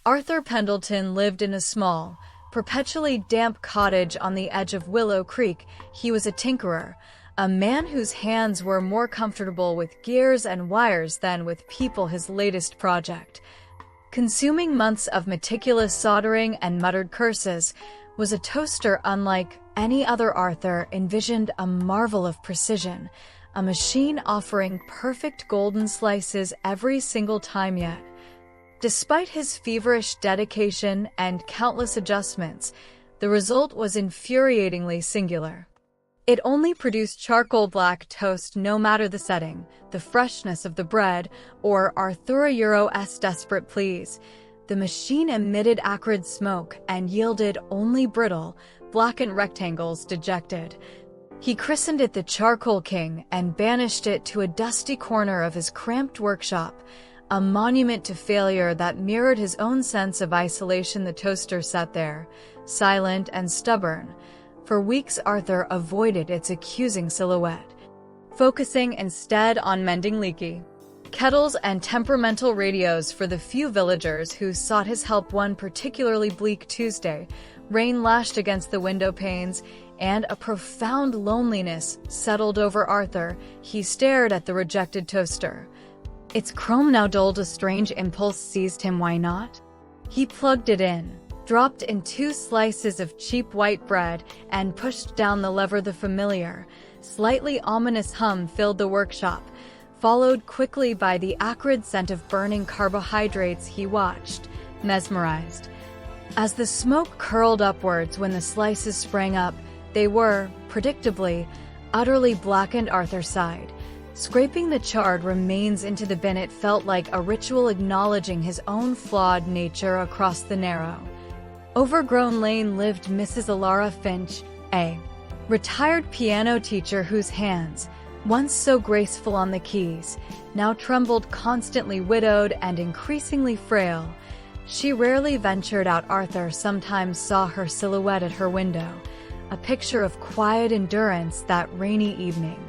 Arthur Pendleton lived in a small, perpetually damp cottage on the edge of Willow Creek. He was a tinkerer, a man whose hands were more comfortable with gears and wires than with people. His latest project, consuming months of meticulous soldering and muttered curses, was a toaster unlike any other. Arthur envisioned a marvel of precision, a machine offering perfect golden slices every single time. Yet, despite his feverish dedication and countless adjustments, the result was infuriatingly singular. It only produced charcoal black toast no matter the setting, the freshness of the bread, or Arthur's desperate pleas. The machine emitted acrid smoke and yielded only brittle, blackened rectangles. Dejected, he christened it the Charcoal King and banished it to a dusty corner of his cramped workshop, a monument to failure that mirrored his own sense of isolation. The toaster sat there, silent and stubborn. For weeks Arthur avoided its accusing silhouette, focusing instead on mending leaky kettles and temperamental radios for the few villagers who sought his help. One particularly bleak Tuesday, rain lashed against the window panes, and a profound loneliness settled over Arthur. He stared at the rejected toaster. Its chrome now dulled. A strange impulse seized him. Why not? He plugged it in, dropped in 2 slices of cheap white bread, and pushed down the lever. The familiar, slightly ominous hum filled the workshop, followed quickly by the acrid scent of burning carbohydrates. He watched, mesmerized, as the smoke curled upwards. When the slices sprang up, they were, predictably, utterly blackened. Arthur sighed, scraping the charred remains into the bin. It felt like a ritual acknowledging his own flawed nature. Across the narrow, overgrown lane lived Mrs. Alara Finch, a retired piano teacher whose hands, once so graceful on the keys, now trembled constantly. Widowed and increasingly frail, she rarely ventured out. Arthur sometimes saw her silhouette at her window, a picture of quiet endurance. That rainy evening,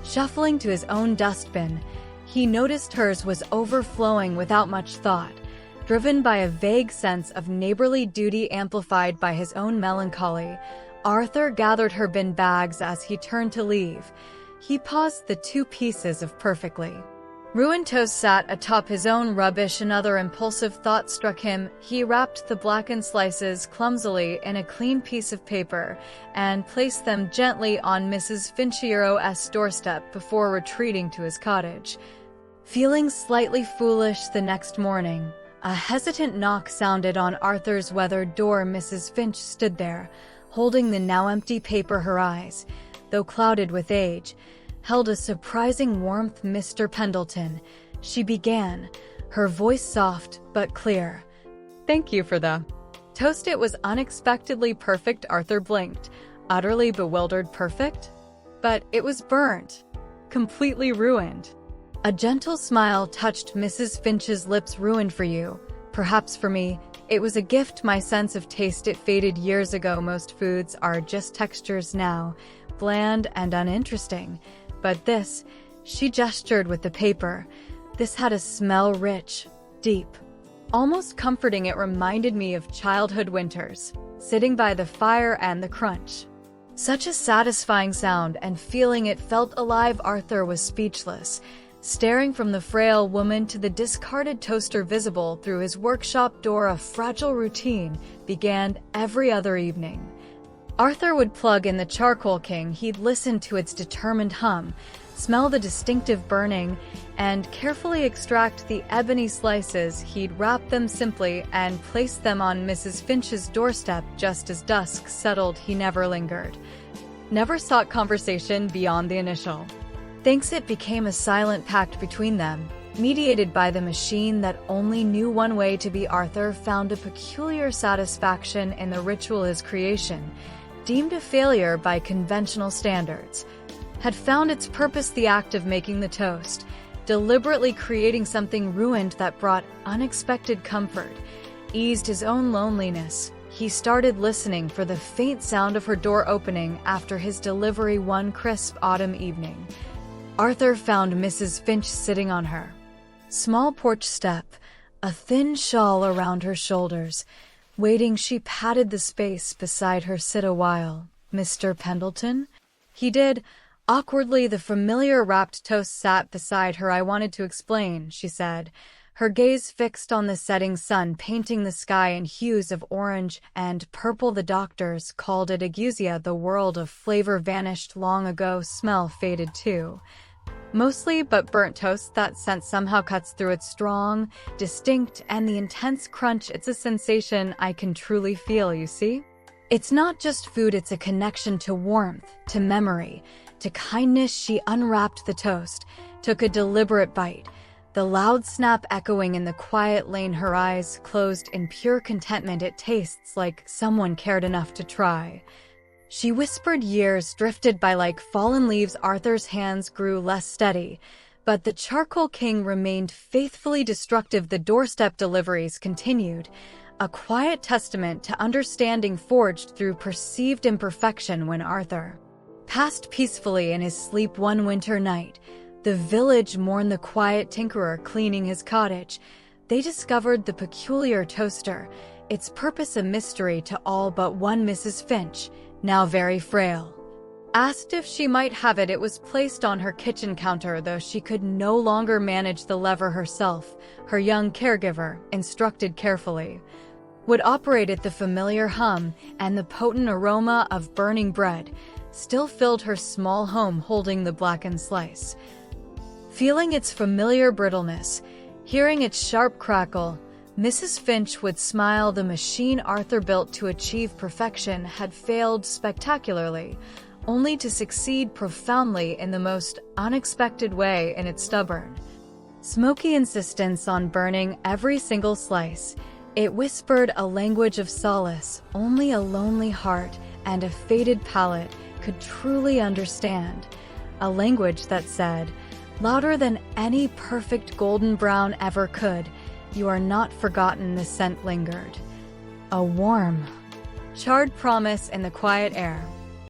shuffling to his own dustbin, he noticed hers was overflowing without much thought, driven by a vague sense of neighborly duty amplified by his own melancholy. Arthur gathered her bin bags as he turned to leave. He paused. The 2 pieces of perfectly ruined toast sat atop his own rubbish. Another impulsive thought struck him. He wrapped the blackened slices clumsily in a clean piece of paper and placed them gently on Mrs. Finch's doorstep before retreating to his cottage. Feeling slightly foolish the next morning, a hesitant knock sounded on Arthur's weathered door. Mrs. Finch stood there, holding the now empty paper. Her eyes, though clouded with age, held a surprising warmth. "Mr. Pendleton," she began, her voice soft but clear. "Thank you for the toast. It was unexpectedly perfect." Arthur blinked, utterly bewildered. Perfect? But it was burnt, completely ruined. A gentle smile touched Mrs. Finch's lips. "Ruined for you, perhaps for me. It was a gift. My sense of taste, it faded years ago. Most foods are just textures now, bland and uninteresting. But this," she gestured with the paper, "this had a smell, rich, deep, almost comforting. It reminded me of childhood winters, sitting by the fire, and the crunch. Such a satisfying sound and feeling. It felt alive." Arthur was speechless, staring from the frail woman to the discarded toaster visible through his workshop door. A fragile routine began every other evening. Arthur would plug in the Charcoal King. He'd listen to its determined hum, smell the distinctive burning, and carefully extract the ebony slices. He'd wrap them simply and place them on Mrs. Finch's doorstep. Just as dusk settled, he never lingered, never sought conversation beyond the initial thanks. It became a silent pact between them, mediated by the machine that only knew one way to be. Arthur found a peculiar satisfaction in the ritual. His creation, deemed a failure by conventional standards, had found its purpose. The act of making the toast, deliberately creating something ruined that brought unexpected comfort, eased his own loneliness. He started listening for the faint sound of her door opening after his delivery. One crisp autumn evening, Arthur found Mrs. Finch sitting on her small porch step, a thin shawl around her shoulders. Waiting, she patted the space beside her. "Sit a while, Mr. Pendleton?" He did. Awkwardly, the familiar wrapped toast sat beside her. "I wanted to explain," she said, her gaze fixed on the setting sun, painting the sky in hues of orange and purple. "The doctors called it agusia. The world of flavor vanished long ago. Smell faded too. Mostly, but burnt toast, that scent somehow cuts through. It's strong, distinct, and the intense crunch, it's a sensation I can truly feel, you see? It's not just food, it's a connection to warmth, to memory, to kindness." She unwrapped the toast, took a deliberate bite, the loud snap echoing in the quiet lane, her eyes closed in pure contentment. "It tastes like someone cared enough to try." She whispered. Years drifted by like fallen leaves. Arthur's hands grew less steady, but the charcoal king remained faithfully destructive. The doorstep deliveries continued, a quiet testament to understanding forged through perceived imperfection. When Arthur passed peacefully in his sleep one winter night, the village mourned the quiet tinkerer cleaning his cottage. They discovered the peculiar toaster, its purpose a mystery to all but one. Mrs. Finch, now very frail, asked if she might have it. It was placed on her kitchen counter, though she could no longer manage the lever herself. Her young caregiver, instructed carefully, would operate it. The familiar hum and the potent aroma of burning bread still filled her small home. Holding the blackened slice, feeling its familiar brittleness, hearing its sharp crackle, Mrs. Finch would smile. The machine Arthur built to achieve perfection had failed spectacularly, only to succeed profoundly in the most unexpected way. In its stubborn, smoky insistence on burning every single slice, it whispered a language of solace only a lonely heart and a faded palate could truly understand. A language that said, louder than any perfect golden brown ever could, "You are not forgotten." The scent lingered, a warm, charred promise in the quiet air.